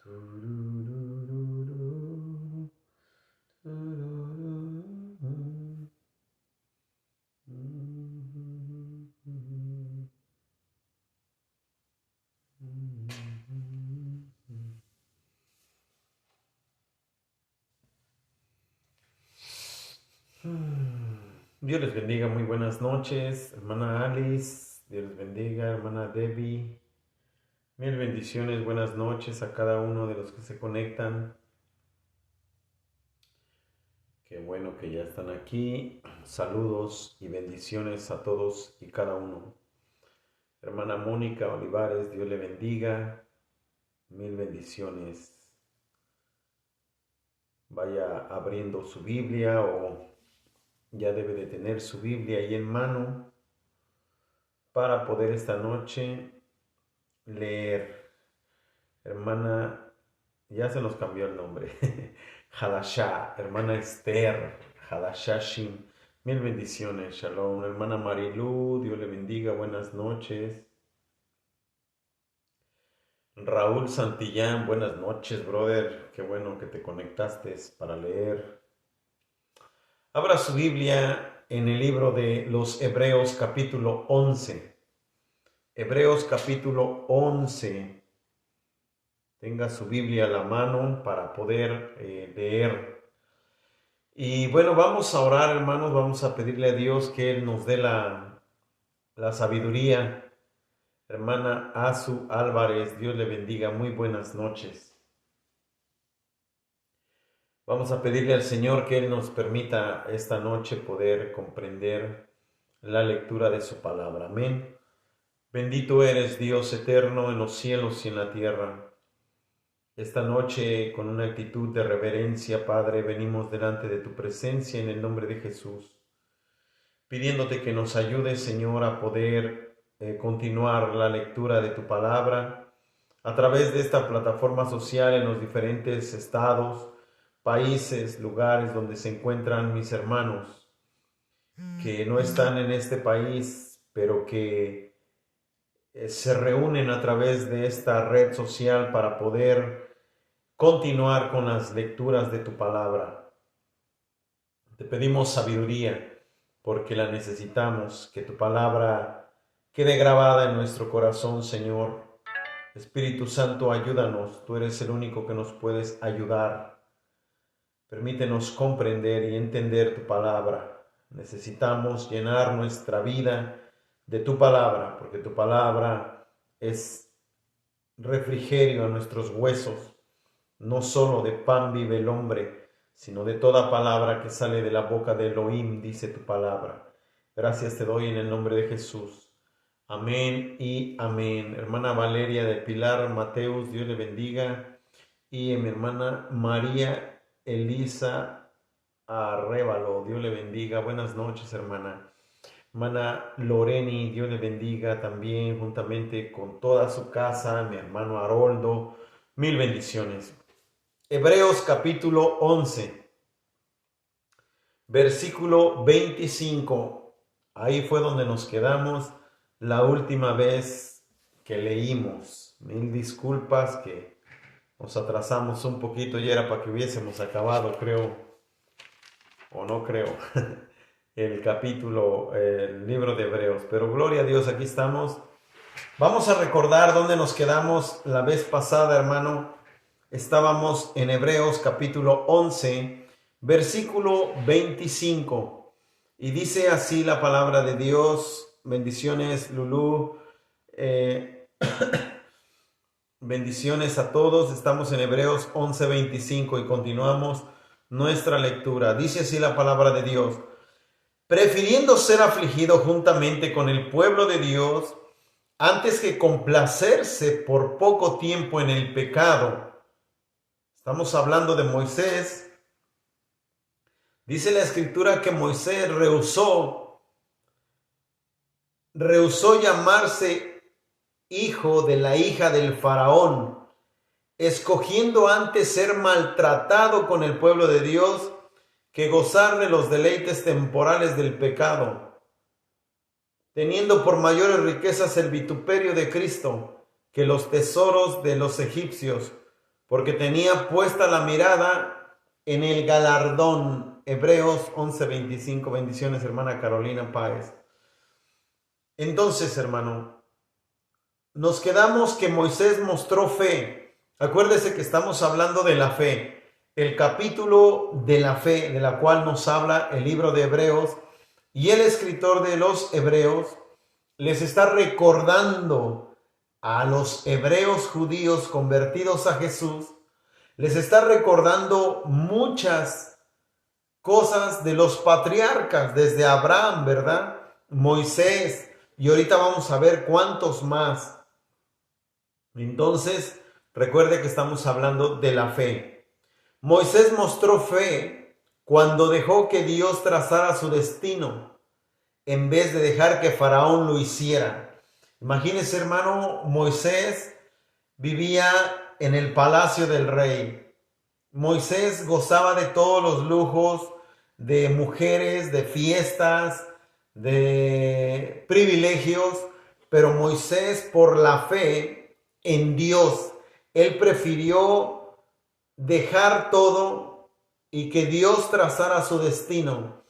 Turururu, turururu, Dios les bendiga, muy buenas noches, hermana Alice, Dios les bendiga, hermana Debbie, mil bendiciones, buenas noches a cada uno de los que se conectan. Qué bueno que ya están aquí, saludos y bendiciones a todos y cada uno. Hermana Mónica Olivares, Dios le bendiga, mil bendiciones. Vaya abriendo su Biblia o ya debe de tener su Biblia ahí en mano para poder esta noche leer. Hermana, ya se nos cambió el nombre, Hadashah, hermana Esther, Hadashashim, mil bendiciones, shalom. Hermana Marilú, Dios le bendiga, buenas noches. Raúl Santillán, buenas noches, brother, qué bueno que te conectaste para leer. Abra su Biblia en el libro de los Hebreos capítulo 11. Hebreos capítulo 11. Tenga su Biblia a la mano para poder leer. Y bueno, vamos a orar, hermanos, vamos a pedirle a Dios que Él nos dé la sabiduría. Hermana Azu Álvarez, Dios le bendiga, muy buenas noches. Vamos a pedirle al Señor que Él nos permita esta noche poder comprender la lectura de su palabra. Amén. Bendito eres, Dios eterno, en los cielos y en la tierra. Esta noche, con una actitud de reverencia, Padre, venimos delante de tu presencia en el nombre de Jesús, pidiéndote que nos ayudes, Señor, a poder continuar la lectura de tu palabra a través de esta plataforma social en los diferentes estados, países, lugares donde se encuentran mis hermanos que no están en este país, pero que se reúnen a través de esta red social para poder continuar con las lecturas de tu palabra. Te pedimos sabiduría porque la necesitamos, que tu palabra quede grabada en nuestro corazón, Señor. Espíritu Santo, ayúdanos, tú eres el único que nos puedes ayudar. Permítenos comprender y entender tu palabra. Necesitamos llenar nuestra vida de tu palabra, porque tu palabra es refrigerio a nuestros huesos. No solo de pan vive el hombre, sino de toda palabra que sale de la boca de Elohim, dice tu palabra. Gracias te doy en el nombre de Jesús. Amén y amén. Hermana Valeria de Pilar Mateus, Dios le bendiga. Y mi hermana María Elisa Arrévalo, Dios le bendiga. Buenas noches, hermana. Hermana Loreni, Dios le bendiga también, juntamente con toda su casa. Mi hermano Haroldo, mil bendiciones. Hebreos capítulo 11, versículo 25. Ahí fue donde nos quedamos la última vez que leímos. Mil disculpas que nos atrasamos un poquito, ya era para que hubiésemos acabado, creo, o no creo, el capítulo, el libro de Hebreos. Pero gloria a Dios, aquí estamos. Vamos a recordar dónde nos quedamos la vez pasada, hermano. Estábamos en Hebreos capítulo 11, versículo 25. Y dice así la palabra de Dios. Bendiciones, Lulú. Bendiciones a todos. Estamos en Hebreos 11:25 y continuamos nuestra lectura. Dice así la palabra de Dios: prefiriendo ser afligido juntamente con el pueblo de Dios, antes que complacerse por poco tiempo en el pecado. Estamos hablando de Moisés. Dice la Escritura que Moisés rehusó llamarse hijo de la hija del faraón, escogiendo antes ser maltratado con el pueblo de Dios que gozar de los deleites temporales del pecado, teniendo por mayores riquezas el vituperio de Cristo que los tesoros de los egipcios, porque tenía puesta la mirada en el galardón. Hebreos 11:25. Bendiciones, hermana Carolina Páez. Entonces, hermano, nos quedamos que Moisés mostró fe. Acuérdese que estamos hablando de la fe. El capítulo de la fe, de la cual nos habla el libro de Hebreos, y el escritor de los Hebreos les está recordando a los hebreos judíos convertidos a Jesús, les está recordando muchas cosas de los patriarcas, desde Abraham, ¿verdad? Moisés, y ahorita vamos a ver cuántos más. Entonces, recuerde que estamos hablando de la fe. Moisés mostró fe cuando dejó que Dios trazara su destino, en vez de dejar que Faraón lo hiciera. Imagínese, hermano, Moisés vivía en el palacio del rey. Moisés gozaba de todos los lujos, de mujeres, de fiestas, de privilegios, pero Moisés, por la fe en Dios, él prefirió dejar todo y que Dios trazara su destino,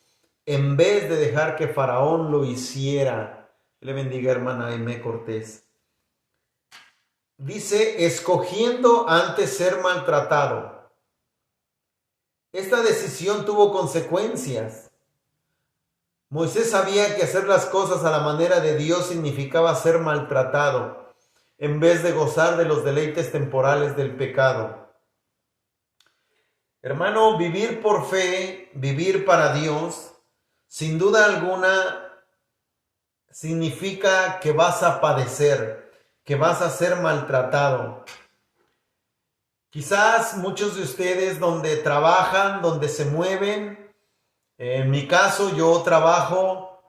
en vez de dejar que Faraón lo hiciera. Le bendiga, hermana Aimé Cortés. Dice, escogiendo antes ser maltratado. Esta decisión tuvo consecuencias. Moisés sabía que hacer las cosas a la manera de Dios significaba ser maltratado, en vez de gozar de los deleites temporales del pecado. Hermano, vivir por fe, vivir para Dios, sin duda alguna, significa que vas a padecer, que vas a ser maltratado. Quizás muchos de ustedes donde trabajan, donde se mueven, en mi caso yo trabajo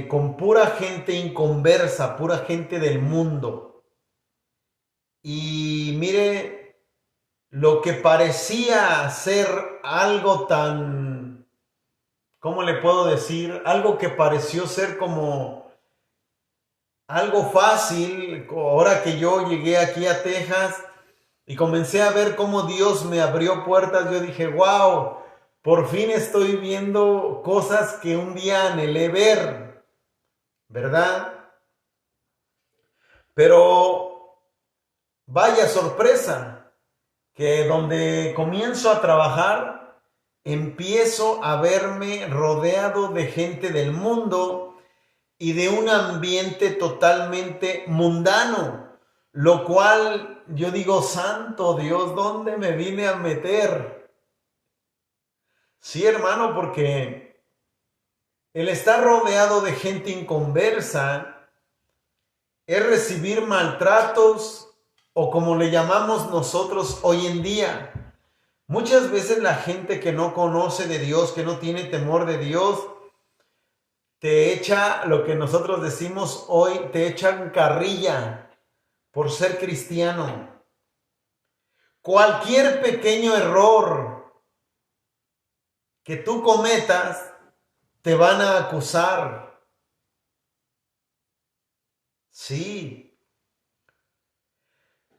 con pura gente inconversa, pura gente del mundo. Y mire, lo que parecía ser algo tan, ¿cómo le puedo decir? Algo que pareció ser como algo fácil. Ahora que yo llegué aquí a Texas y comencé a ver cómo Dios me abrió puertas, yo dije, wow, por fin estoy viendo cosas que un día anhelé ver, ¿verdad? Pero vaya sorpresa, que donde comienzo a trabajar, empiezo a verme rodeado de gente del mundo y de un ambiente totalmente mundano, lo cual yo digo, santo Dios, ¿dónde me vine a meter? Sí, hermano, porque el estar rodeado de gente inconversa es recibir maltratos, o como le llamamos nosotros hoy en día. Muchas veces la gente que no conoce de Dios, que no tiene temor de Dios, te echa lo que nosotros decimos hoy, te echan carrilla por ser cristiano. Cualquier pequeño error que tú cometas, te van a acusar. Sí.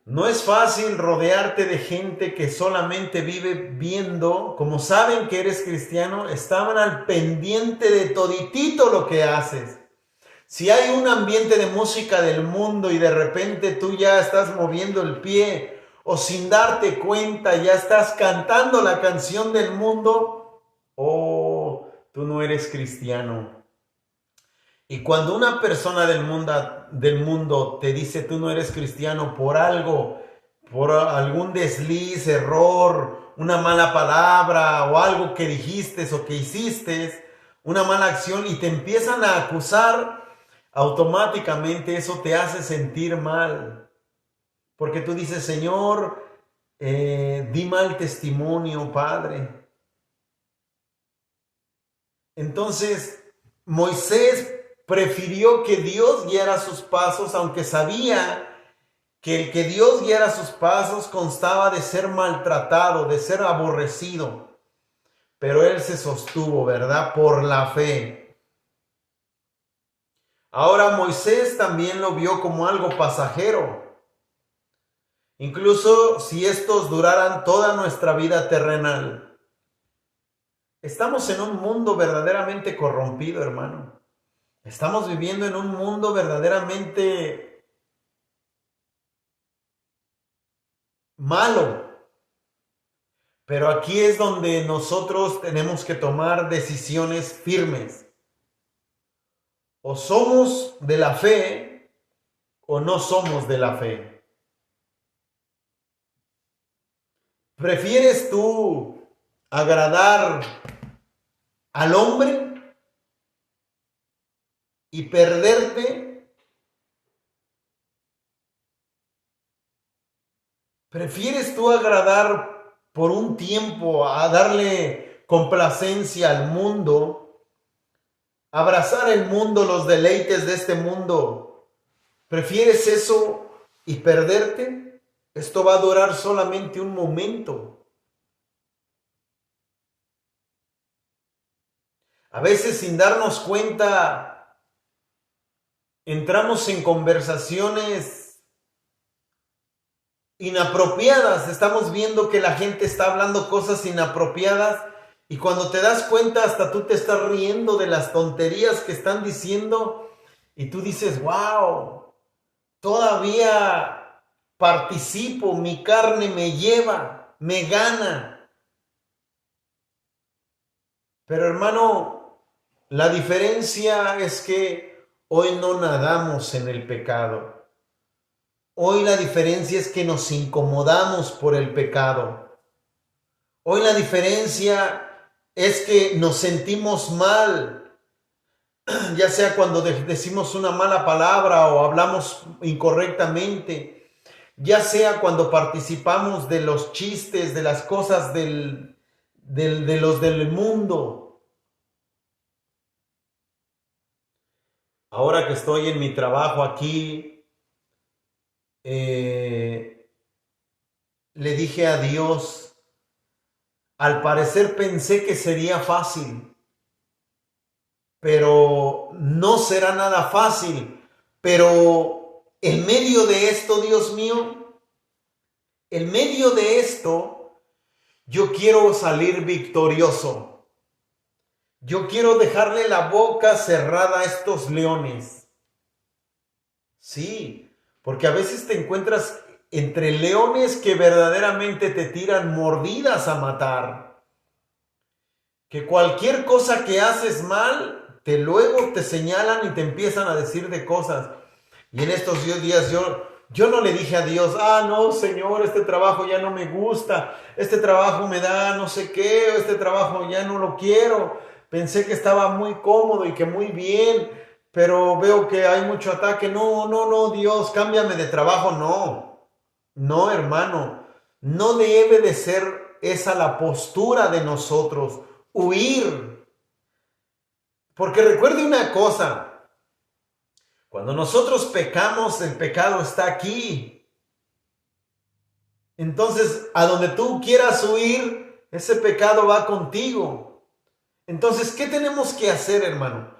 No es fácil rodearte de gente que solamente vive viendo, como saben que eres cristiano, estaban al pendiente de toditito lo que haces. Si hay un ambiente de música del mundo y de repente tú ya estás moviendo el pie o sin darte cuenta ya estás cantando la canción del mundo, oh, tú no eres cristiano. Y cuando una persona del mundo te dice tú no eres cristiano por algo, por algún desliz, error, una mala palabra o algo que dijiste o que hiciste, una mala acción, y te empiezan a acusar, automáticamente eso te hace sentir mal. Porque tú dices, Señor, di mal testimonio, Padre. Entonces, Moisés prefirió que Dios guiara sus pasos, aunque sabía que el que Dios guiara sus pasos constaba de ser maltratado, de ser aborrecido. Pero él se sostuvo, ¿verdad? Por la fe. Ahora Moisés también lo vio como algo pasajero. incluso si estos duraran toda nuestra vida terrenal. Estamos en un mundo verdaderamente corrompido, hermano. Estamos viviendo en un mundo verdaderamente malo. Pero aquí es donde nosotros tenemos que tomar decisiones firmes. O somos de la fe o no somos de la fe. ¿Prefieres tú agradar al hombre y perderte? ¿Prefieres tú agradar por un tiempo, a darle complacencia al mundo, abrazar el mundo, los deleites de este mundo? ¿Prefieres eso y perderte? Esto va a durar solamente un momento. A veces, sin darnos cuenta, entramos en conversaciones inapropiadas. Estamos viendo que la gente está hablando cosas inapropiadas y cuando te das cuenta hasta tú te estás riendo de las tonterías que están diciendo y tú dices, wow, todavía participo, mi carne me lleva, me gana. Pero hermano, la diferencia es que hoy no nadamos en el pecado. Hoy la diferencia es que nos incomodamos por el pecado. Hoy la diferencia es que nos sentimos mal, ya sea cuando decimos una mala palabra o hablamos incorrectamente, ya sea cuando participamos de los chistes, de las cosas de los del mundo. Ahora que estoy en mi trabajo aquí, le dije a Dios, al parecer pensé que sería fácil, pero no será nada fácil. Pero en medio de esto, Dios mío, en medio de esto, yo quiero salir victorioso. Yo quiero dejarle la boca cerrada a estos leones. Sí, porque a veces te encuentras entre leones que verdaderamente te tiran mordidas a matar. Que cualquier cosa que haces mal, luego te señalan y te empiezan a decir de cosas. Y en estos días yo no le dije a Dios, no, Señor, este trabajo ya no me gusta, este trabajo me da no sé qué, este trabajo ya no lo quiero. Pensé que estaba muy cómodo y que muy bien, pero veo que hay mucho ataque. No, Dios, cámbiame de trabajo. No, hermano, no debe de ser esa la postura de nosotros, huir. Porque recuerde una cosa, cuando nosotros pecamos, el pecado está aquí. Entonces, a donde tú quieras huir, ese pecado va contigo. Entonces, ¿qué tenemos que hacer, hermano?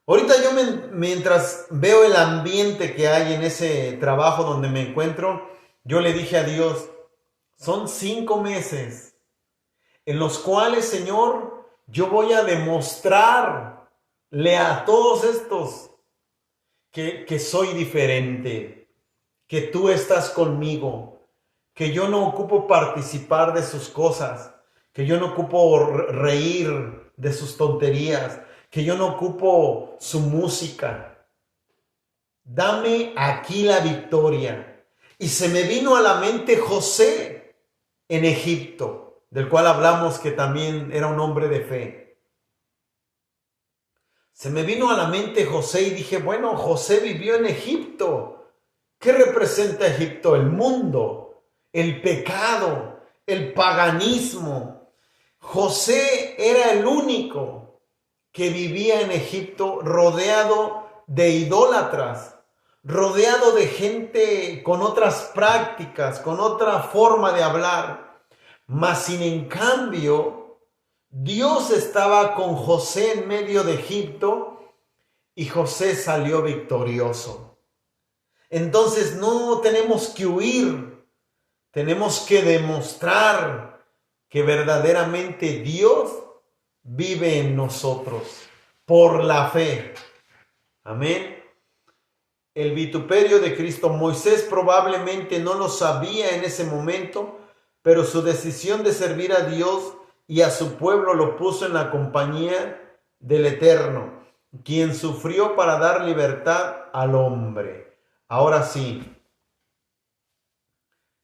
Ahorita yo mientras veo el ambiente que hay en ese trabajo donde me encuentro, yo le dije a Dios, son 5 meses en los cuales, Señor, yo voy a demostrarle a todos estos que soy diferente, que tú estás conmigo, que yo no ocupo participar de sus cosas, que yo no ocupo reír de sus tonterías, que yo no ocupo su música. Dame aquí la victoria. Y se me vino a la mente José en Egipto, del cual hablamos que también era un hombre de fe. Se me vino a la mente José y dije, bueno, José vivió en Egipto. ¿Qué representa Egipto? El mundo, el pecado, el paganismo. José era el único que vivía en Egipto rodeado de idólatras, rodeado de gente con otras prácticas, con otra forma de hablar. Mas sin en cambio, Dios estaba con José en medio de Egipto y José salió victorioso. Entonces no tenemos que huir tenemos que demostrar que verdaderamente Dios vive en nosotros por la fe. Amén. El vituperio de Cristo. Moisés probablemente no lo sabía en ese momento, pero su decisión de servir a Dios y a su pueblo lo puso en la compañía del Eterno, quien sufrió para dar libertad al hombre. Ahora sí,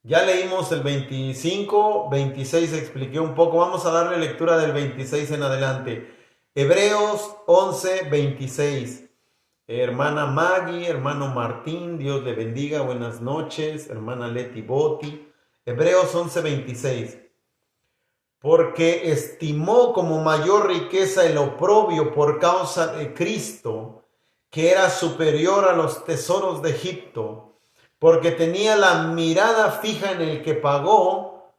ya leímos el 25, 26, expliqué un poco. Vamos a darle lectura del 26 en adelante. Hebreos 11, 26. Hermana Maggie, hermano Martín, Dios le bendiga, buenas noches. Hermana Leti Botti. Hebreos 11, 26. Porque estimó como mayor riqueza el oprobio por causa de Cristo, que era superior a los tesoros de Egipto, porque tenía la mirada fija en el que pagó,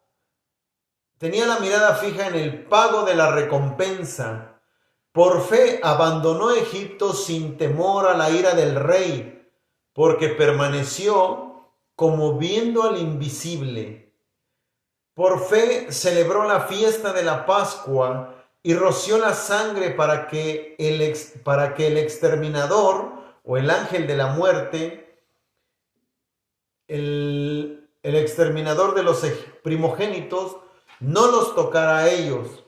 tenía la mirada fija en el pago de la recompensa. Por fe abandonó Egipto sin temor a la ira del rey, porque permaneció como viendo al invisible. Por fe celebró la fiesta de la Pascua y roció la sangre para que el exterminador o el ángel de la muerte, el exterminador de los primogénitos, no los tocara a ellos.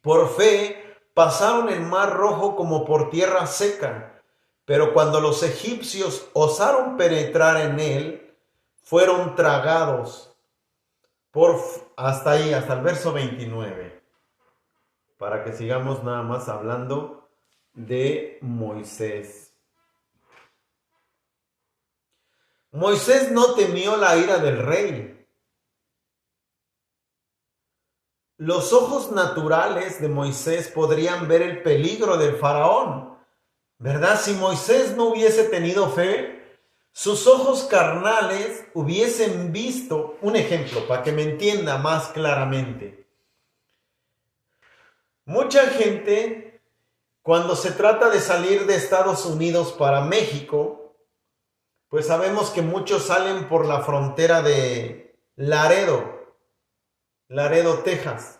Por fe pasaron el mar Rojo como por tierra seca, pero cuando los egipcios osaron penetrar en él, fueron tragados. Hasta ahí, hasta el verso 29, para que sigamos nada más hablando de Moisés. Moisés no temió la ira del rey. Los ojos naturales de Moisés podrían ver el peligro del faraón, ¿verdad? Si Moisés no hubiese tenido fe, sus ojos carnales hubiesen visto, un ejemplo para que me entienda más claramente. Mucha gente, cuando se trata de salir de Estados Unidos para México, pues sabemos que muchos salen por la frontera de Laredo, Texas.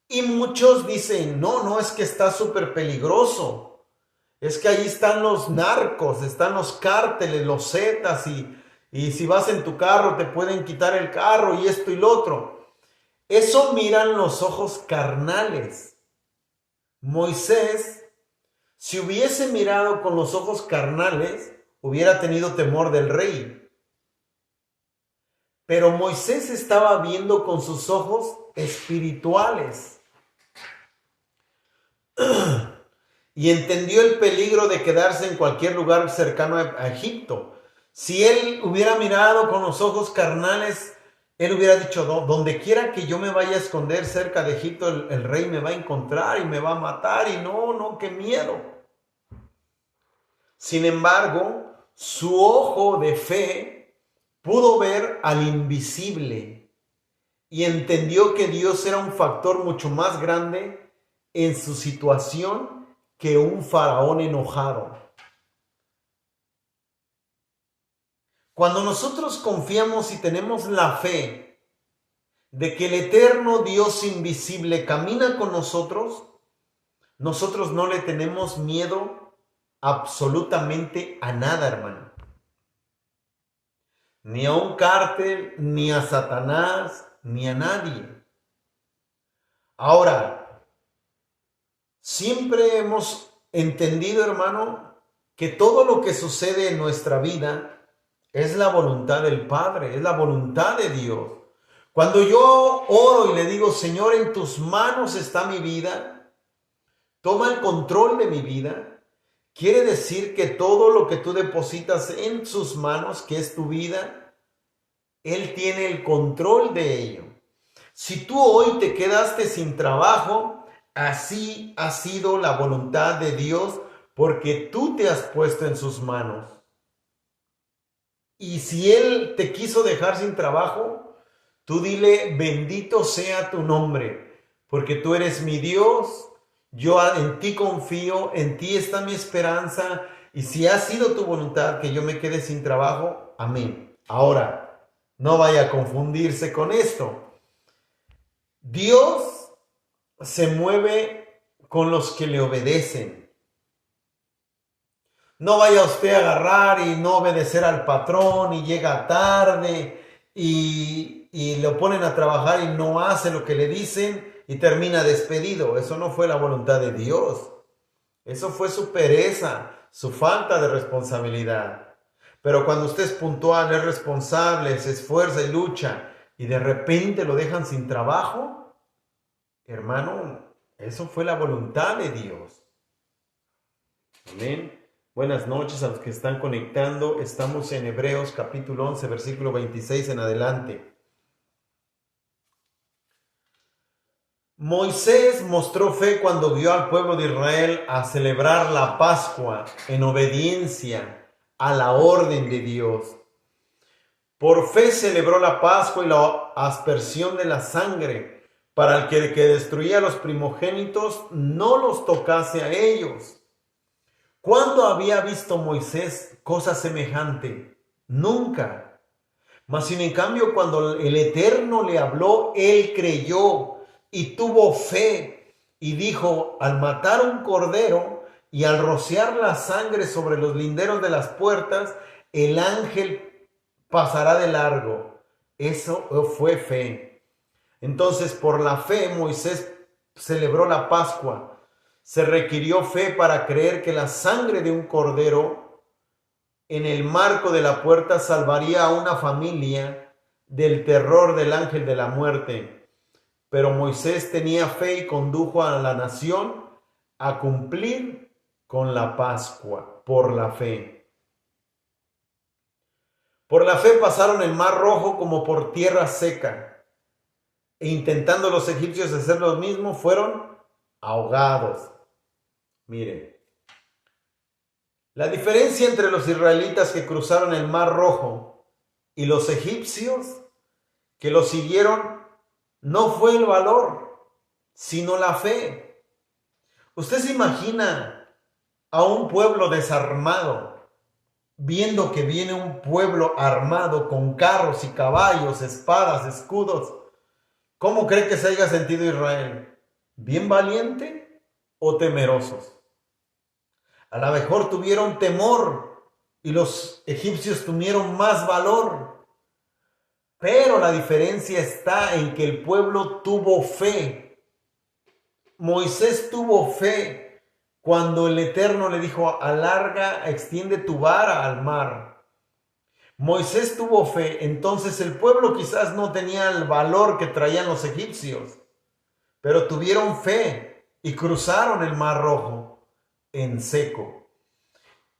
Y muchos dicen, no, es que está súper peligroso. Es que ahí están los narcos, están los cárteles, los zetas, y si vas en tu carro te pueden quitar el carro y esto y lo otro. Eso miran los ojos carnales. Moisés, si hubiese mirado con los ojos carnales, hubiera tenido temor del rey. Pero Moisés estaba viendo con sus ojos espirituales. Y entendió el peligro de quedarse en cualquier lugar cercano a Egipto. Si él hubiera mirado con los ojos carnales, él hubiera dicho, donde quiera que yo me vaya a esconder cerca de Egipto, el rey me va a encontrar y me va a matar, y no, qué miedo. Sin embargo, su ojo de fe pudo ver al invisible y entendió que Dios era un factor mucho más grande en su situación que un faraón enojado. Cuando nosotros confiamos y tenemos la fe de que el eterno Dios invisible camina con nosotros, nosotros no le tenemos miedo absolutamente a nada, hermano. Ni a un cártel, ni a Satanás, ni a nadie. Ahora, siempre hemos entendido, hermano, que todo lo que sucede en nuestra vida es la voluntad del Padre, es la voluntad de Dios. Cuando yo oro y le digo, Señor, en tus manos está mi vida, toma el control de mi vida, quiere decir que todo lo que tú depositas en sus manos, que es tu vida, Él tiene el control de ello. Si tú hoy te quedaste sin trabajo, así ha sido la voluntad de Dios, porque tú te has puesto en sus manos. Y si Él te quiso dejar sin trabajo, tú dile, bendito sea tu nombre, porque tú eres mi Dios, yo en ti confío, en ti está mi esperanza, y si ha sido tu voluntad que yo me quede sin trabajo, amén. Ahora, No vaya a confundirse con esto. Dios se mueve con los que le obedecen. No vaya usted a agarrar y no obedecer al patrón y llega tarde y lo ponen a trabajar y no hace lo que le dicen y termina despedido. Eso no fue la voluntad de Dios. Eso fue su pereza, su falta de responsabilidad. Pero cuando usted es puntual, es responsable, se esfuerza y lucha y de repente lo dejan sin trabajo, hermano, eso fue la voluntad de Dios. Amén. Buenas noches a los que están conectando. Estamos en Hebreos capítulo 11, versículo 26 en adelante. Moisés mostró fe cuando vio al pueblo de Israel a celebrar la Pascua en obediencia a la orden de Dios. Por fe celebró la Pascua y la aspersión de la sangre, para el que destruía a los primogénitos no los tocase a ellos. ¿Cuándo había visto Moisés cosa semejante? Nunca. Mas sin en cambio, cuando el Eterno le habló, él creyó y tuvo fe y dijo: al matar un cordero y al rociar la sangre sobre los linderos de las puertas, el ángel pasará de largo. Eso fue fe. Entonces, por la fe, Moisés celebró la Pascua. Se requirió fe para creer que la sangre de un cordero en el marco de la puerta salvaría a una familia del terror del ángel de la muerte. Pero Moisés tenía fe y condujo a la nación a cumplir con la Pascua por la fe. Por la fe pasaron el mar rojo como por tierra seca, e intentando los egipcios hacer lo mismo, fueron ahogados. Mire, la diferencia entre los israelitas que cruzaron el mar rojo y los egipcios que los siguieron no fue el valor, sino la fe. ¿Usted se imagina a un pueblo desarmado viendo que viene un pueblo armado con carros y caballos, espadas, escudos? ¿Cómo cree que se haya sentido Israel? ¿Bien valiente o temerosos? A lo mejor tuvieron temor y los egipcios tuvieron más valor. Pero la diferencia está en que el pueblo tuvo fe. Moisés tuvo fe cuando el Eterno le dijo: alarga, extiende tu vara al mar. Moisés tuvo fe, entonces el pueblo quizás no tenía el valor que traían los egipcios, pero tuvieron fe y cruzaron el mar rojo en seco.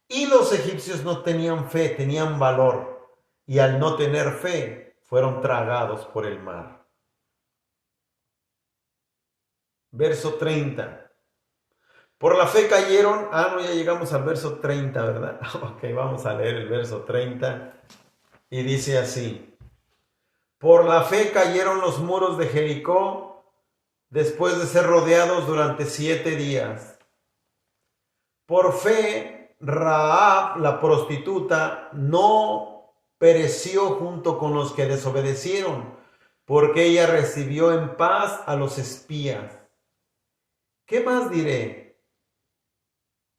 Y los egipcios no tenían fe, tenían valor, y al no tener fe fueron tragados por el mar. Verso 30. Por la fe cayeron. No, ya llegamos al verso 30, ¿verdad? Ok, vamos a leer el verso 30. Y dice así: por la fe cayeron los muros de Jericó después de ser rodeados durante 7 días. Por fe, Rahab, la prostituta, no pereció junto con los que desobedecieron, porque ella recibió en paz a los espías. ¿Qué más diré?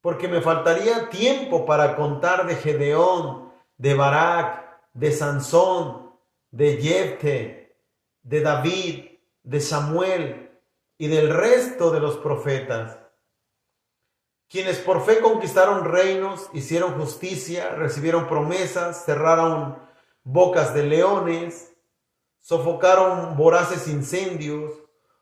Porque me faltaría tiempo para contar de Gedeón, de Barak, de Sansón, de Jefte, de David, de Samuel y del resto de los profetas, quienes por fe conquistaron reinos, hicieron justicia, recibieron promesas, cerraron bocas de leones, sofocaron voraces incendios,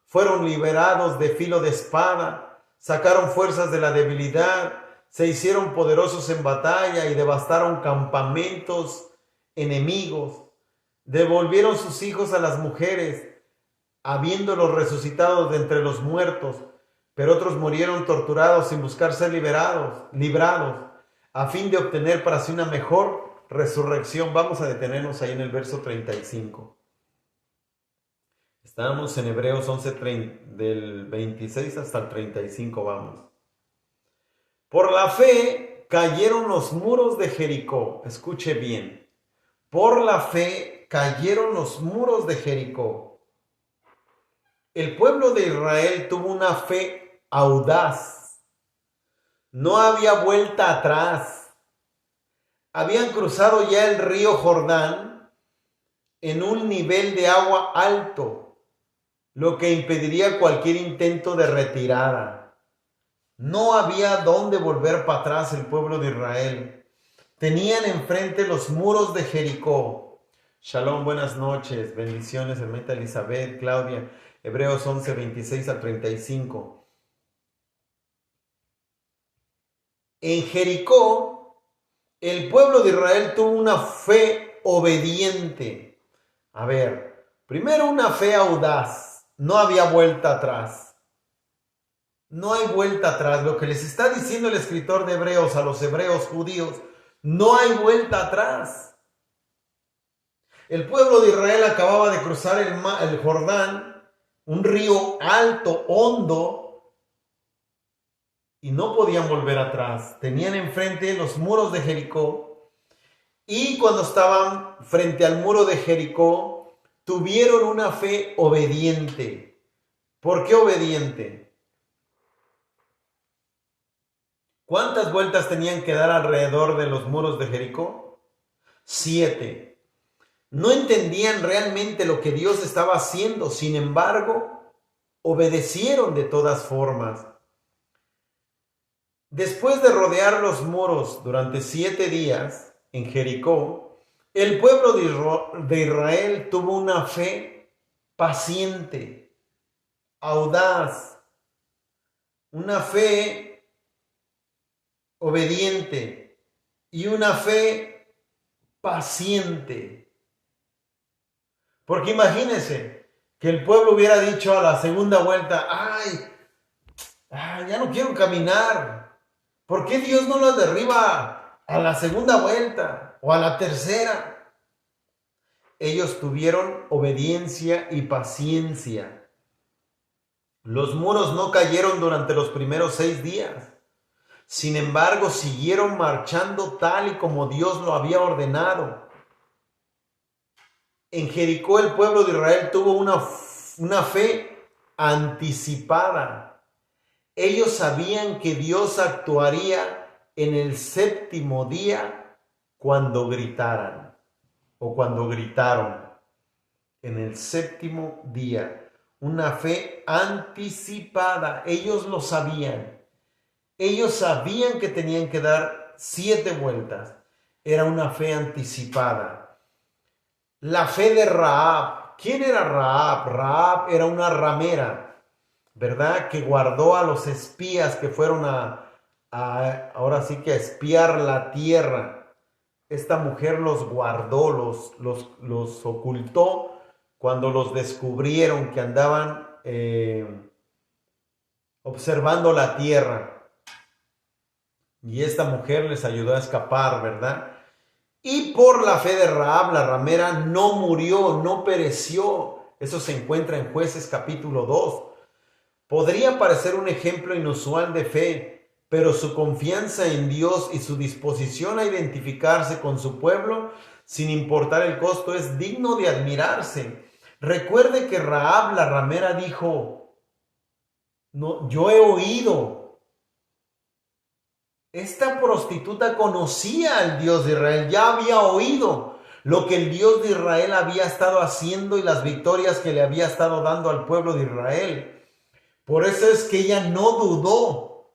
fueron liberados de filo de espada, sacaron fuerzas de la debilidad, se hicieron poderosos en batalla y devastaron campamentos enemigos, devolvieron sus hijos a las mujeres, habiéndolos resucitados de entre los muertos, pero otros murieron torturados sin buscar ser librados, a fin de obtener para sí una mejor resurrección. Vamos a detenernos ahí en el verso 35. Estamos en Hebreos 11, del 26 hasta el 35, vamos. Por la fe cayeron los muros de Jericó. Escuche bien. Por la fe cayeron los muros de Jericó. El pueblo de Israel tuvo una fe audaz. No había vuelta atrás. Habían cruzado ya el río Jordán en un nivel de agua alto, lo que impediría cualquier intento de retirada. No había dónde volver para atrás el pueblo de Israel. Tenían enfrente los muros de Jericó. Shalom, buenas noches, bendiciones, hermanita Elizabeth, Claudia, Hebreos 11, 26 al 35. En Jericó, el pueblo de Israel tuvo una fe obediente. A ver, primero una fe audaz, no había vuelta atrás. No hay vuelta atrás. Lo que les está diciendo el escritor de Hebreos a los hebreos judíos, no hay vuelta atrás. El pueblo de Israel acababa de cruzar el Jordán, un río alto, hondo, y no podían volver atrás. Tenían enfrente los muros de Jericó, y cuando estaban frente al muro de Jericó, tuvieron una fe obediente. ¿Por qué obediente? ¿Cuántas vueltas tenían que dar alrededor de los muros de Jericó? 7. No entendían realmente lo que Dios estaba haciendo, sin embargo, obedecieron de todas formas. Después de rodear los muros durante 7 días en Jericó, el pueblo de Israel tuvo una fe paciente, audaz, una fe obediente y una fe paciente. Porque imagínense que el pueblo hubiera dicho a la segunda vuelta, ya no quiero caminar. ¿Por qué Dios no los derriba a la segunda vuelta o a la tercera? Ellos tuvieron obediencia y paciencia. Los muros no cayeron durante los primeros 6 días. Sin embargo, siguieron marchando tal y como Dios lo había ordenado. En Jericó el pueblo de Israel tuvo una fe anticipada. Ellos sabían que Dios actuaría en el 7º día cuando gritaran, o cuando gritaron. En el 7º día, una fe anticipada. Ellos lo sabían. Ellos sabían que tenían que dar 7 vueltas. Era una fe anticipada. La fe de Rahab. ¿Quién era Rahab? Rahab era una ramera, ¿verdad? Que guardó a los espías que fueron ahora sí que a espiar la tierra. Esta mujer los guardó, los ocultó cuando los descubrieron que andaban observando la tierra. Y esta mujer les ayudó a escapar, ¿verdad? Y por la fe de Rahab, la ramera, no murió, no pereció. Eso se encuentra en Jueces capítulo 2. Podría parecer un ejemplo inusual de fe, pero su confianza en Dios y su disposición a identificarse con su pueblo, sin importar el costo, es digno de admirarse. Recuerde que Rahab, la ramera, dijo, no, yo he oído. Esta prostituta conocía al Dios de Israel, ya había oído lo que el Dios de Israel había estado haciendo y las victorias que le había estado dando al pueblo de Israel. Por eso es que ella no dudó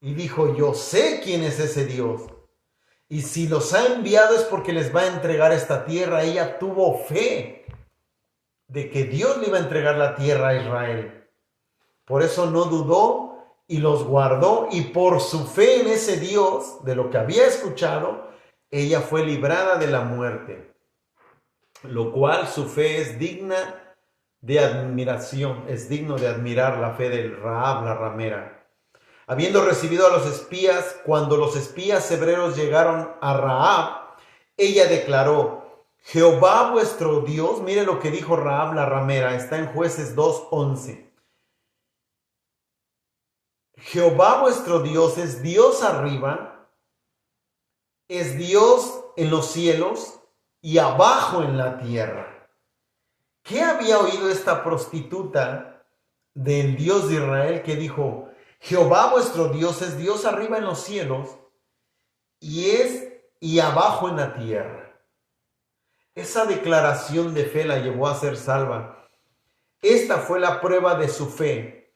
y dijo, yo sé quién es ese Dios. Y si los ha enviado es porque les va a entregar esta tierra. Ella tuvo fe de que Dios le iba a entregar la tierra a Israel. Por eso no dudó y los guardó, y por su fe en ese Dios, de lo que había escuchado, ella fue librada de la muerte. Lo cual su fe es digna de admiración, es digno de admirar la fe de Rahab, la ramera. Habiendo recibido a los espías, cuando los espías hebreos llegaron a Rahab, ella declaró, Jehová vuestro Dios, mire lo que dijo Rahab la ramera, está en Jueces 2:11. Jehová vuestro Dios es Dios arriba, es Dios en los cielos y abajo en la tierra. ¿Qué había oído esta prostituta del Dios de Israel que dijo: Jehová vuestro Dios es Dios arriba en los cielos y abajo en la tierra? Esa declaración de fe la llevó a ser salva. Esta fue la prueba de su fe.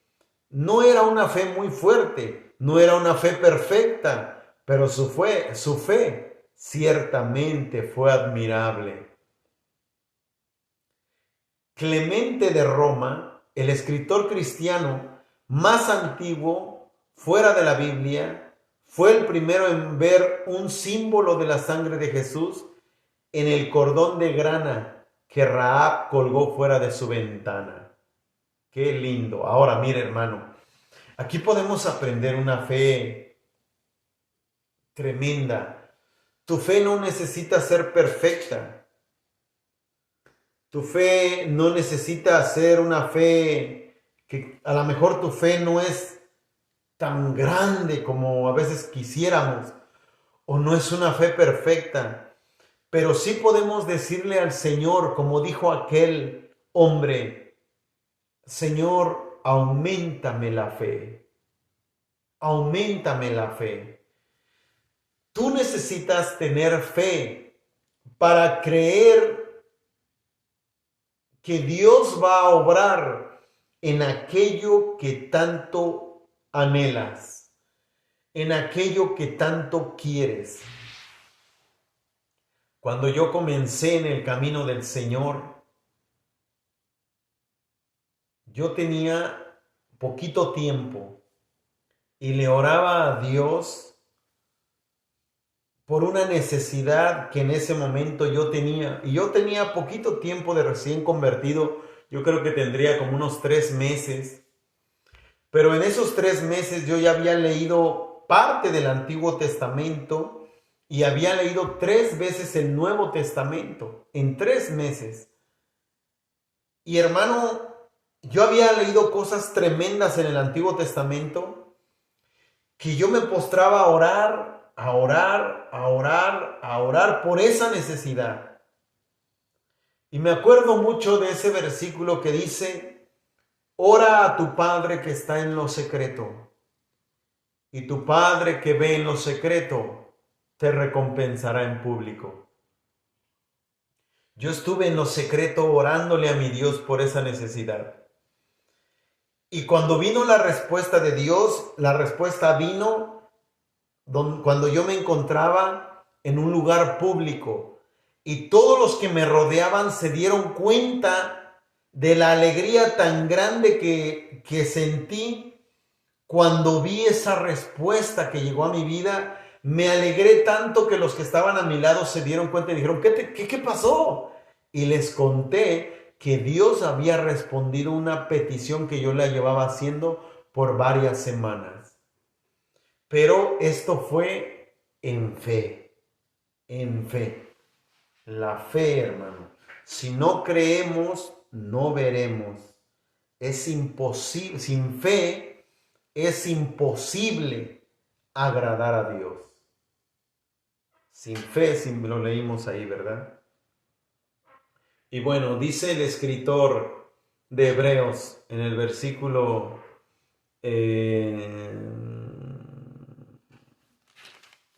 No era una fe muy fuerte, no era una fe perfecta, pero su fe ciertamente fue admirable. Clemente de Roma, el escritor cristiano más antiguo fuera de la Biblia, fue el primero en ver un símbolo de la sangre de Jesús en el cordón de grana que Rahab colgó fuera de su ventana. Qué lindo. Ahora mire, hermano, aquí podemos aprender una fe tremenda. Tu fe no necesita ser perfecta. Tu fe no necesita ser una fe que a lo mejor tu fe no es tan grande como a veces quisiéramos, o no es una fe perfecta, pero sí podemos decirle al Señor, como dijo aquel hombre: Señor, auméntame la fe, auméntame la fe. Tú necesitas tener fe para creer que Dios va a obrar en aquello que tanto anhelas, en aquello que tanto quieres. Cuando yo comencé en el camino del Señor, yo tenía poquito tiempo y le oraba a Dios por una necesidad que en ese momento yo tenía. Y yo tenía poquito tiempo de recién convertido. Yo creo que tendría como unos 3 meses. Pero en esos 3 meses yo ya había leído parte del Antiguo Testamento y había leído 3 veces el Nuevo Testamento en 3 meses. Y hermano, yo había leído cosas tremendas en el Antiguo Testamento que yo me postraba a orar por esa necesidad. Y me acuerdo mucho de ese versículo que dice: ora a tu Padre que está en lo secreto, y tu Padre que ve en lo secreto te recompensará en público. Yo estuve en lo secreto orándole a mi Dios por esa necesidad. Y cuando vino la respuesta de Dios, la respuesta vino cuando yo me encontraba en un lugar público y todos los que me rodeaban se dieron cuenta de la alegría tan grande que sentí cuando vi esa respuesta que llegó a mi vida. Me alegré tanto que los que estaban a mi lado se dieron cuenta y dijeron: ¿Qué pasó? Y les conté que Dios había respondido una petición que yo la llevaba haciendo por varias semanas. Pero esto fue en fe, en fe. La fe, hermano. Si no creemos, no veremos. Es imposible, sin fe es imposible agradar a Dios. Sin fe, lo leímos ahí, ¿verdad? Y bueno, dice el escritor de Hebreos en el versículo en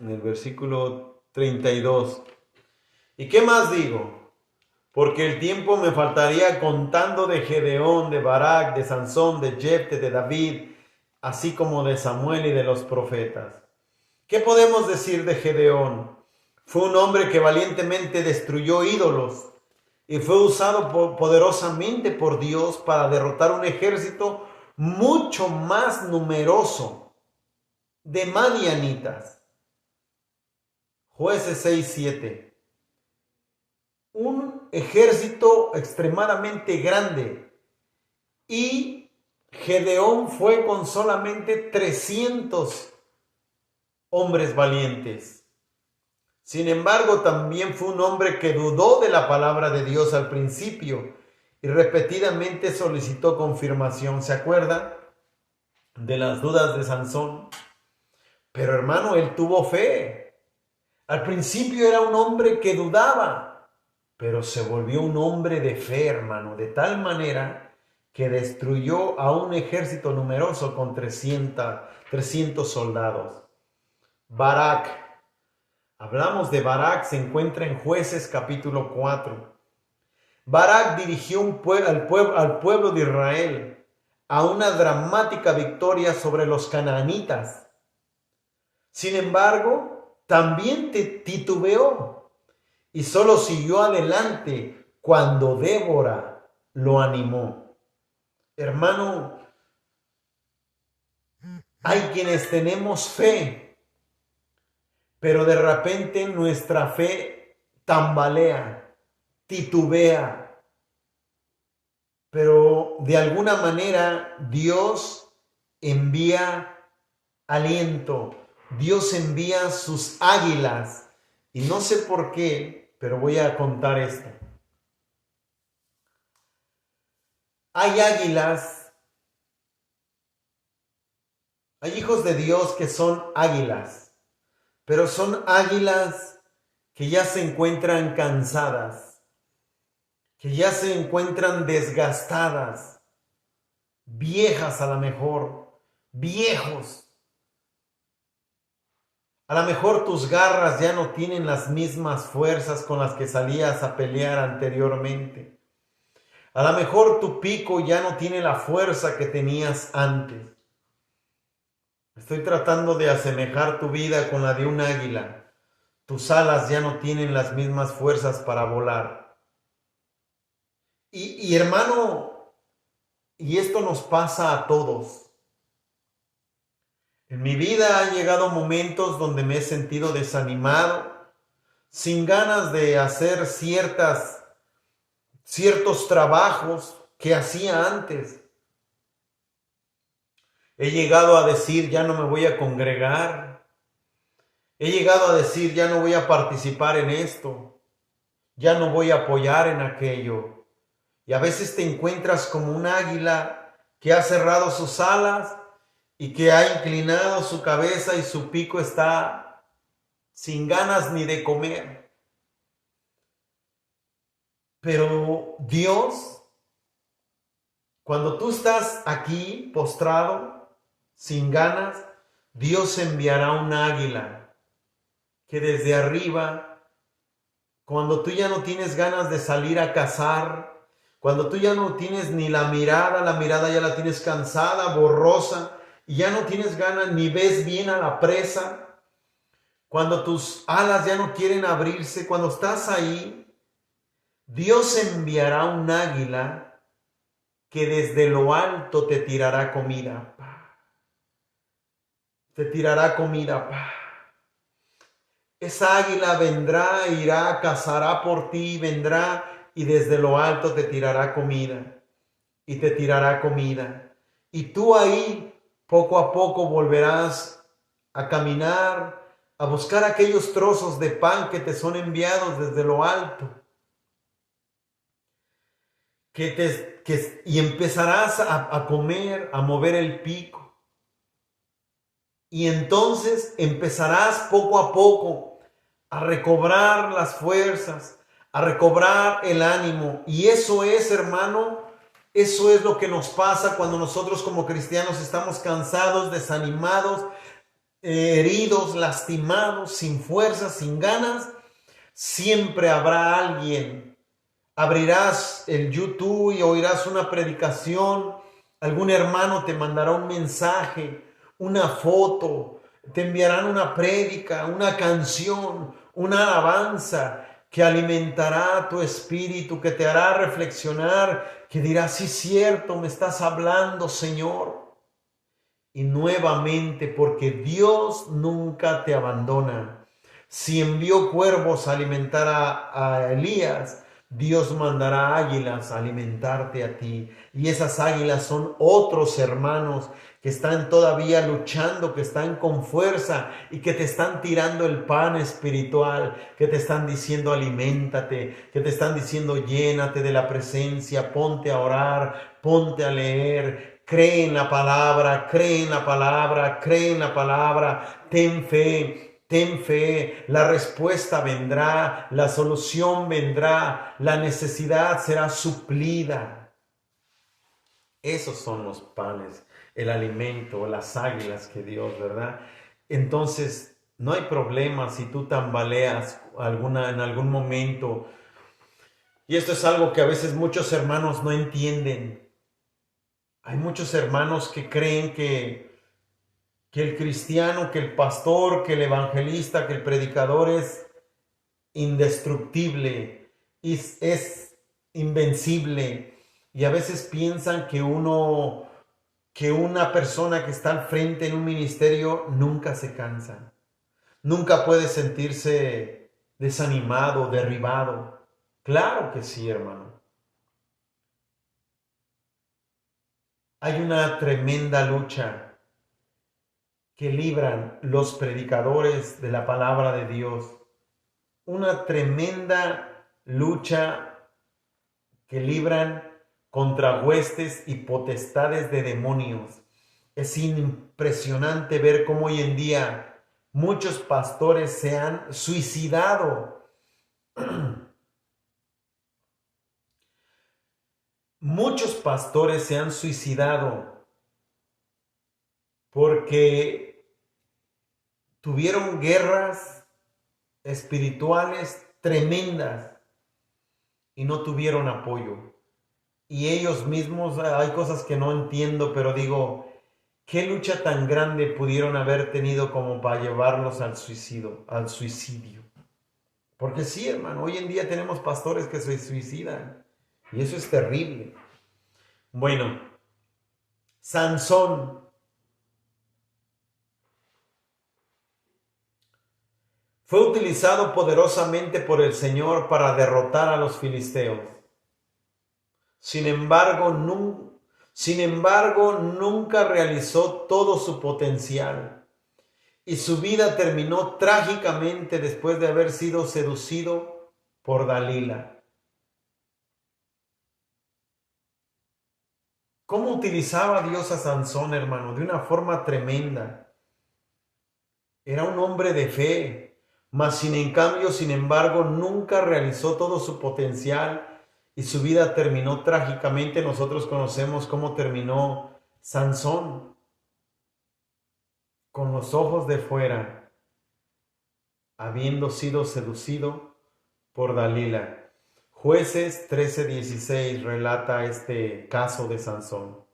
el versículo 32. ¿Y qué más digo? Porque el tiempo me faltaría contando de Gedeón, de Barak, de Sansón, de Jefte, de David, así como de Samuel y de los profetas. ¿Qué podemos decir de Gedeón? Fue un hombre que valientemente destruyó ídolos y fue usado poderosamente por Dios para derrotar un ejército mucho más numeroso de madianitas. Jueces 6:7. Un ejército extremadamente grande, y Gedeón fue con solamente 300 hombres valientes. Sin embargo, también fue un hombre que dudó de la palabra de Dios al principio y repetidamente solicitó confirmación. ¿Se acuerda de las dudas de Sansón? Pero hermano, él tuvo fe. Al principio era un hombre que dudaba, pero se volvió un hombre de fe, hermano, de tal manera que destruyó a un ejército numeroso con 300 soldados. Barak. Hablamos de Barak, se encuentra en Jueces capítulo 4. Barak dirigió al pueblo de Israel a una dramática victoria sobre los canaanitas. Sin embargo, también titubeó y solo siguió adelante cuando Débora lo animó. Hermano, hay quienes tenemos fe, pero de repente nuestra fe tambalea, titubea. Pero de alguna manera Dios envía aliento, Dios envía sus águilas. Y no sé por qué, pero voy a contar esto. Hay águilas, hay hijos de Dios que son águilas, pero son águilas que ya se encuentran cansadas, que ya se encuentran desgastadas, viejas a lo mejor, viejos. A lo mejor tus garras ya no tienen las mismas fuerzas con las que salías a pelear anteriormente. A lo mejor tu pico ya no tiene la fuerza que tenías antes. Estoy tratando de asemejar tu vida con la de un águila. Tus alas ya no tienen las mismas fuerzas para volar. Y hermano, y esto nos pasa a todos. En mi vida han llegado momentos donde me he sentido desanimado, sin ganas de hacer ciertos trabajos que hacía antes. He llegado a decir, ya no me voy a congregar. He llegado a decir, ya no voy a participar en esto. Ya no voy a apoyar en aquello. Y a veces te encuentras como un águila que ha cerrado sus alas y que ha inclinado su cabeza y su pico está sin ganas ni de comer. Pero Dios, cuando tú estás aquí postrado, sin ganas, Dios enviará un águila que desde arriba, cuando tú ya no tienes ganas de salir a cazar, cuando tú ya no tienes ni la mirada ya la tienes cansada, borrosa, y ya no tienes ganas ni ves bien a la presa, cuando tus alas ya no quieren abrirse, cuando estás ahí, Dios enviará un águila que desde lo alto te tirará comida. Te tirará comida. Esa águila vendrá, irá, cazará por ti, vendrá y desde lo alto te tirará comida. Y te tirará comida. Y tú ahí poco a poco volverás a caminar, a buscar aquellos trozos de pan que te son enviados desde lo alto. Y empezarás a comer, a mover el pico. Y entonces empezarás poco a poco a recobrar las fuerzas, a recobrar el ánimo. Y eso es, hermano, eso es lo que nos pasa cuando nosotros como cristianos estamos cansados, desanimados, heridos, lastimados, sin fuerzas, sin ganas. Siempre habrá alguien. Abrirás el YouTube y oirás una predicación. Algún hermano te mandará un mensaje, una foto, te enviarán una prédica, una canción, una alabanza que alimentará tu espíritu, que te hará reflexionar, que dirás, sí, cierto, me estás hablando, Señor. Y nuevamente, porque Dios nunca te abandona. Si envió cuervos a alimentar a Elías, Dios mandará águilas a alimentarte a ti. Y esas águilas son otros hermanos que están todavía luchando, que están con fuerza y que te están tirando el pan espiritual, que te están diciendo aliméntate, que te están diciendo llénate de la presencia, ponte a orar, ponte a leer, cree en la palabra, cree en la palabra, cree en la palabra, ten fe, Ten fe, la respuesta vendrá, la solución vendrá, la necesidad será suplida. Esos son los panes, el alimento, las águilas que Dios, ¿verdad? Entonces, no hay problema si tú tambaleas en algún momento. Y esto es algo que a veces muchos hermanos no entienden. Hay muchos hermanos que creen que el cristiano, que el pastor, que el evangelista, que el predicador es indestructible, es invencible. Y a veces piensan que una persona que está al frente en un ministerio nunca se cansa, nunca puede sentirse desanimado, derribado. Claro que sí, hermano. Hay una tremenda lucha que libran los predicadores de la palabra de Dios. Una tremenda lucha que libran contra huestes y potestades de demonios. Es impresionante ver cómo hoy en día muchos pastores se han suicidado. Muchos pastores se han suicidado porque tuvieron guerras espirituales tremendas y no tuvieron apoyo. Y ellos mismos, hay cosas que no entiendo, pero digo, ¿qué lucha tan grande pudieron haber tenido como para llevarlos al suicidio? Porque sí, hermano, hoy en día tenemos pastores que se suicidan y eso es terrible. Bueno, Sansón fue utilizado poderosamente por el Señor para derrotar a los filisteos. Sin embargo, nunca realizó todo su potencial y su vida terminó trágicamente después de haber sido seducido por Dalila. ¿Cómo utilizaba Dios a Sansón, hermano? De una forma tremenda. Era un hombre de fe, mas sin embargo, nunca realizó todo su potencial y su vida terminó trágicamente. Nosotros conocemos cómo terminó Sansón, con los ojos de fuera, habiendo sido seducido por Dalila. Jueces 13:16 relata este caso de Sansón.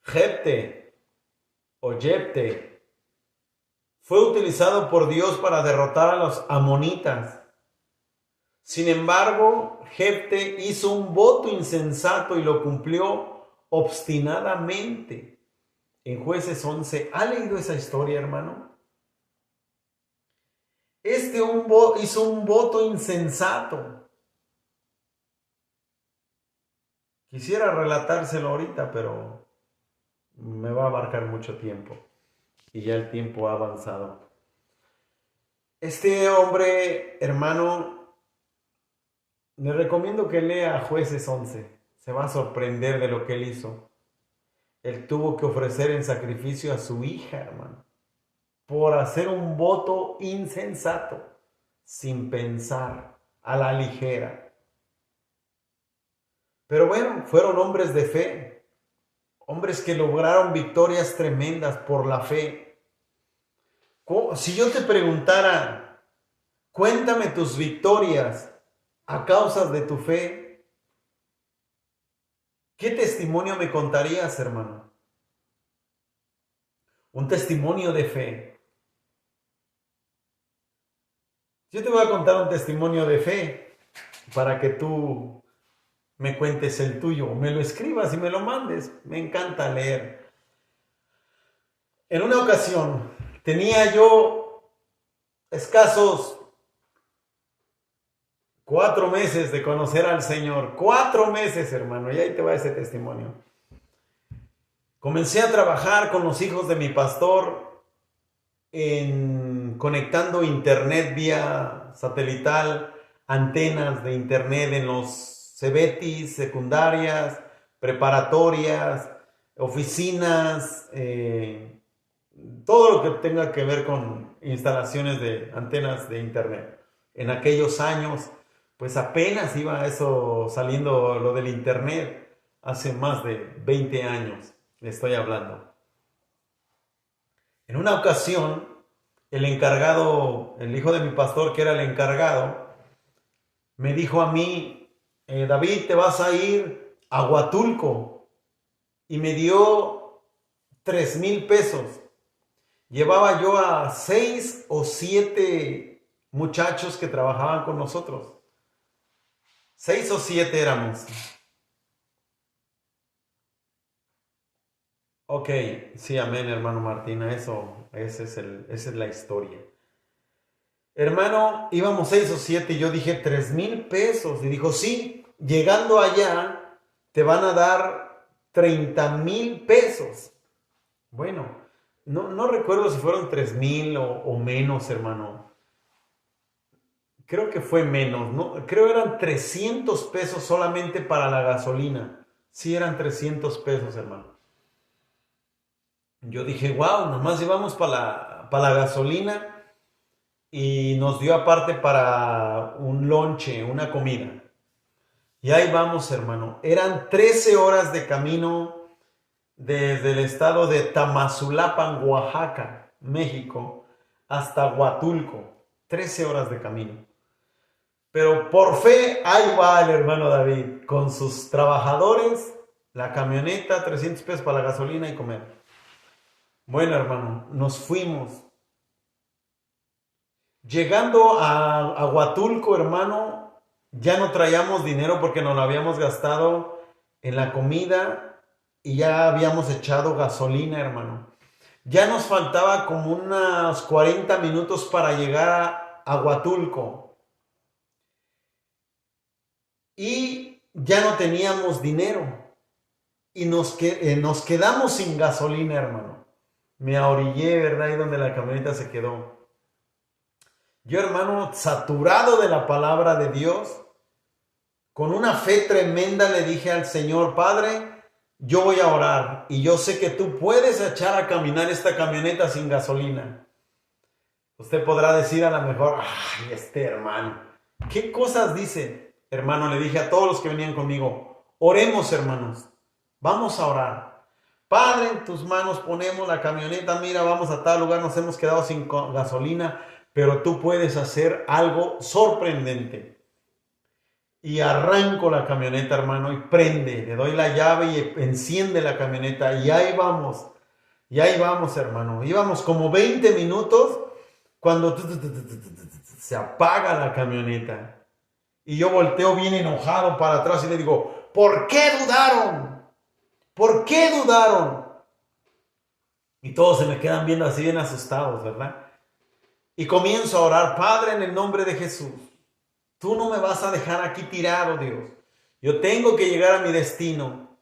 Jefte fue utilizado por Dios para derrotar a los amonitas. Sin embargo, Jefte hizo un voto insensato y lo cumplió obstinadamente. En Jueces 11, ¿ha leído esa historia, hermano? Hizo un voto insensato. Quisiera relatárselo ahorita, pero me va a abarcar mucho tiempo. Y ya el tiempo ha avanzado. Este hombre, hermano, le recomiendo que lea Jueces 11. Se va a sorprender de lo que él hizo. Él tuvo que ofrecer en sacrificio a su hija, hermano, por hacer un voto insensato, sin pensar, a la ligera. Pero bueno, fueron hombres de fe, hombres que lograron victorias tremendas por la fe. Si yo te preguntara, cuéntame tus victorias a causa de tu fe, ¿qué testimonio me contarías, hermano? Un testimonio de fe. Yo te voy a contar un testimonio de fe para que tú me cuentes el tuyo, me lo escribas y me lo mandes. Me encanta leer. En una ocasión tenía yo escasos 4 meses de conocer al Señor. 4 meses, hermano, y ahí te va ese testimonio. Comencé a trabajar con los hijos de mi pastor conectando internet vía satelital, antenas de internet en los cebetis, secundarias, preparatorias, oficinas, todo lo que tenga que ver con instalaciones de antenas de internet. En aquellos años, pues apenas iba eso saliendo lo del internet, hace más de 20 años, le estoy hablando. En una ocasión, el encargado, el hijo de mi pastor, que era el encargado, me dijo a mí, David, te vas a ir a Huatulco, y me dio 3,000 pesos. Llevaba yo a 6 o 7 muchachos que trabajaban con nosotros. 6 o 7 éramos. Ok, sí, amén, hermano Martina, esa es la historia. Hermano, íbamos 6 o 7 y yo dije 3,000 pesos. Y dijo, sí, llegando allá te van a dar 30,000 pesos. Bueno, no recuerdo si fueron 3,000 o menos, hermano. Creo que fue menos, ¿no? Creo eran 300 pesos solamente para la gasolina. Sí, eran 300 pesos, hermano. Yo dije, wow, nomás llevamos para la gasolina y nos dio aparte para un lonche, una comida. Y ahí vamos, hermano. Eran 13 horas de camino desde el estado de Tamazulapan, Oaxaca, México, hasta Huatulco. 13 horas de camino. Pero por fe, ahí va el hermano David, con sus trabajadores, la camioneta, 300 pesos para la gasolina y comer. Bueno, hermano, nos fuimos. Llegando a Huatulco, hermano, ya no traíamos dinero porque nos lo habíamos gastado en la comida y ya habíamos echado gasolina, hermano. Ya nos faltaba como unos 40 minutos para llegar a Huatulco. Y ya no teníamos dinero. Y nos quedamos sin gasolina, hermano. Me ahorillé, ¿verdad? Ahí donde la camioneta se quedó. Yo, hermano, saturado de la palabra de Dios, con una fe tremenda le dije al Señor, Padre, yo voy a orar y yo sé que tú puedes echar a caminar esta camioneta sin gasolina. Usted podrá decir a lo mejor, ay, este hermano, ¿qué cosas dice? Hermano, le dije a todos los que venían conmigo, oremos, hermanos, vamos a orar. Padre, en tus manos ponemos la camioneta, mira, vamos a tal lugar, nos hemos quedado sin gasolina, pero tú puedes hacer algo sorprendente. Y arranco la camioneta, hermano, y prende, le doy la llave y enciende la camioneta, y ahí vamos, hermano. Íbamos como 20 minutos cuando se apaga la camioneta. Y yo volteo bien enojado para atrás y le digo, ¿por qué dudaron? ¿Por qué dudaron? Y todos se me quedan viendo así bien asustados, ¿verdad? Y comienzo a orar, Padre, en el nombre de Jesús. Tú no me vas a dejar aquí tirado, Dios. Yo tengo que llegar a mi destino.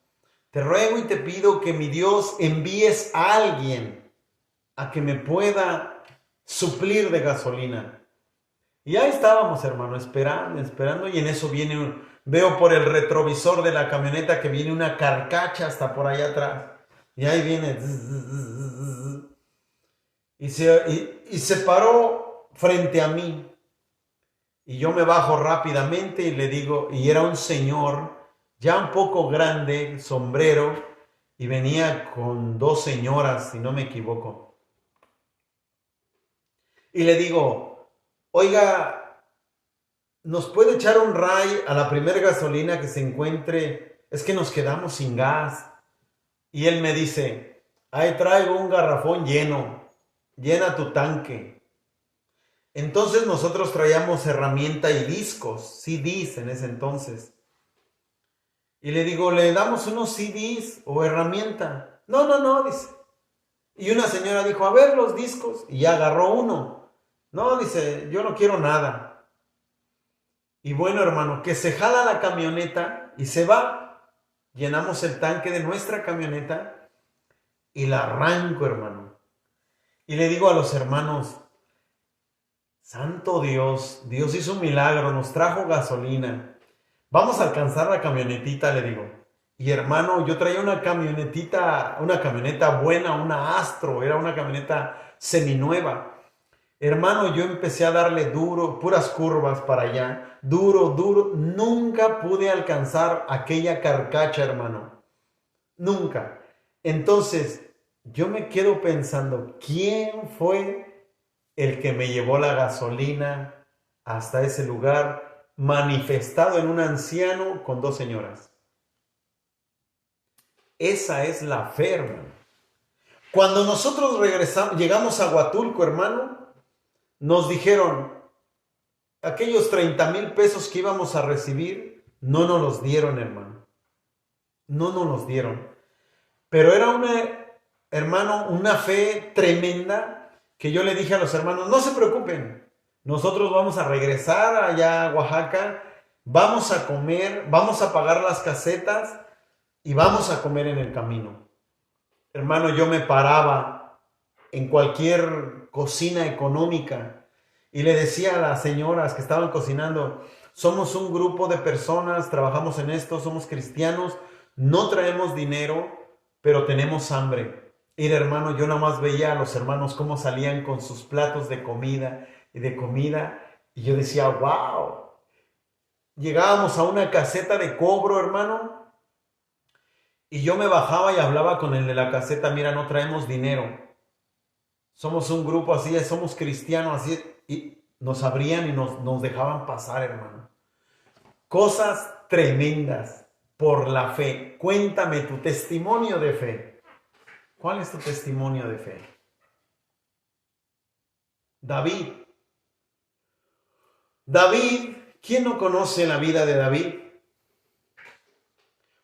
Te ruego y te pido que mi Dios envíes a alguien a que me pueda suplir de gasolina. Y ahí estábamos, hermano, esperando. Y en eso veo por el retrovisor de la camioneta que viene una carcacha hasta por allá atrás. Y ahí viene. Y se paró frente a mí. Y yo me bajo rápidamente y le digo, y era un señor ya un poco grande, sombrero, y venía con 2 señoras, si no me equivoco. Y le digo, oiga, ¿nos puede echar un ray a la primera gasolina que se encuentre? Es que nos quedamos sin gas. Y él me dice, ahí traigo un garrafón lleno, llena tu tanque. Entonces nosotros traíamos herramienta y discos, CDs en ese entonces. Y le digo, ¿le damos unos CDs o herramienta? No, dice. Y una señora dijo, a ver los discos. Y ya agarró uno. No, dice, yo no quiero nada. Y bueno, hermano, que se jala la camioneta y se va. Llenamos el tanque de nuestra camioneta y la arranco, hermano. Y le digo a los hermanos, Santo Dios, Dios hizo un milagro, nos trajo gasolina. Vamos a alcanzar la camionetita, le digo. Y hermano, yo traía una camioneta buena, una Astro, era una camioneta seminueva. Hermano, yo empecé a darle duro, puras curvas para allá, duro, duro. Nunca pude alcanzar aquella carcacha, hermano. Nunca. Entonces, yo me quedo pensando, ¿quién fue el que me llevó la gasolina hasta ese lugar manifestado en un anciano con dos señoras? Esa es la fe, hermano. Cuando nosotros llegamos a Huatulco, hermano, nos dijeron, aquellos 30,000 pesos que íbamos a recibir, no nos los dieron, hermano. No nos los dieron. Pero era una fe tremenda que yo le dije a los hermanos, no se preocupen, nosotros vamos a regresar allá a Oaxaca, vamos a comer, vamos a pagar las casetas y vamos a comer en el camino. Hermano, yo me paraba en cualquier cocina económica y le decía a las señoras que estaban cocinando, somos un grupo de personas, trabajamos en esto, somos cristianos, no traemos dinero, pero tenemos hambre. Y hermano, yo nada más veía a los hermanos cómo salían con sus platos de comida, y yo decía, wow. Llegábamos a una caseta de cobro, hermano, y yo me bajaba y hablaba con el de la caseta, mira, no traemos dinero. Somos un grupo así, somos cristianos así, y nos abrían y nos dejaban pasar, hermano. Cosas tremendas por la fe. Cuéntame tu testimonio de fe. ¿Cuál es tu testimonio de fe? David. David, ¿quién no conoce la vida de David?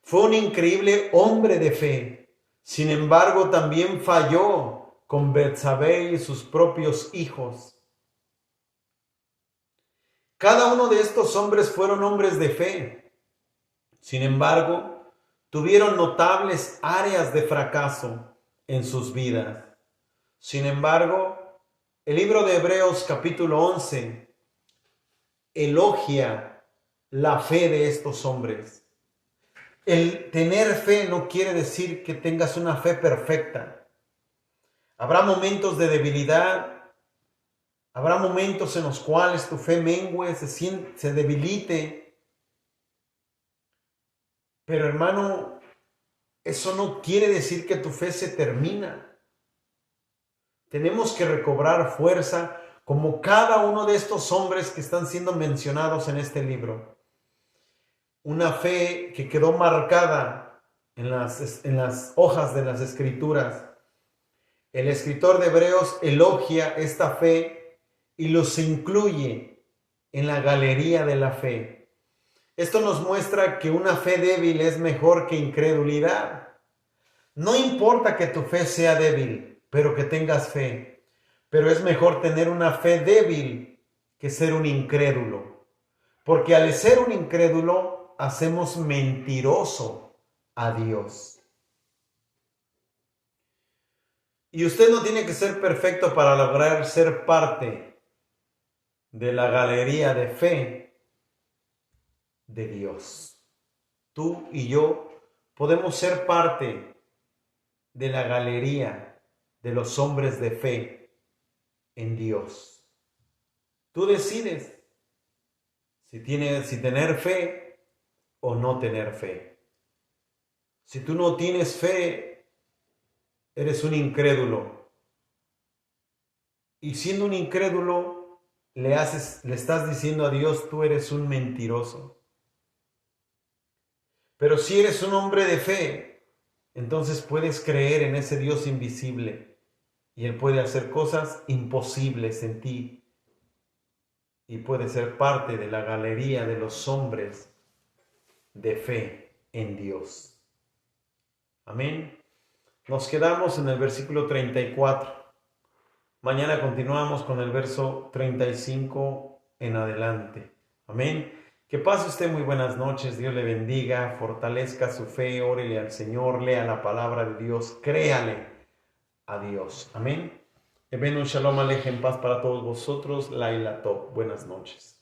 Fue un increíble hombre de fe. Sin embargo, también falló con Betsabé y sus propios hijos. Cada uno de estos hombres fueron hombres de fe. Sin embargo, tuvieron notables áreas de fracaso en sus vidas. Sin embargo, el libro de Hebreos capítulo 11 elogia la fe de estos hombres. El tener fe no quiere decir que tengas una fe perfecta. Habrá momentos de debilidad, habrá momentos en los cuales tu fe mengue, se debilite. Pero hermano, eso no quiere decir que tu fe se termina. Tenemos que recobrar fuerza como cada uno de estos hombres que están siendo mencionados en este libro. Una fe que quedó marcada en las hojas de las Escrituras. El escritor de Hebreos elogia esta fe y los incluye en la galería de la fe. Esto nos muestra que una fe débil es mejor que incredulidad. No importa que tu fe sea débil, pero que tengas fe. Pero es mejor tener una fe débil que ser un incrédulo. Porque al ser un incrédulo, hacemos mentiroso a Dios. Y usted no tiene que ser perfecto para lograr ser parte de la galería de fe de Dios. Tú y yo podemos ser parte de la galería de los hombres de fe en Dios. Tú decides si tener fe o no tener fe. Si tú no tienes fe, eres un incrédulo. Y siendo un incrédulo, le estás diciendo a Dios, tú eres un mentiroso. Pero si eres un hombre de fe, entonces puedes creer en ese Dios invisible y Él puede hacer cosas imposibles en ti y puede ser parte de la galería de los hombres de fe en Dios. Amén. Nos quedamos en el versículo 34. Mañana continuamos con el verso 35 en adelante. Amén. Que pase usted muy buenas noches, Dios le bendiga, fortalezca su fe, órele al Señor, lea la palabra de Dios, créale a Dios. Amén. Eben un shalom alejem, paz para todos vosotros, Laila Tov. Buenas noches.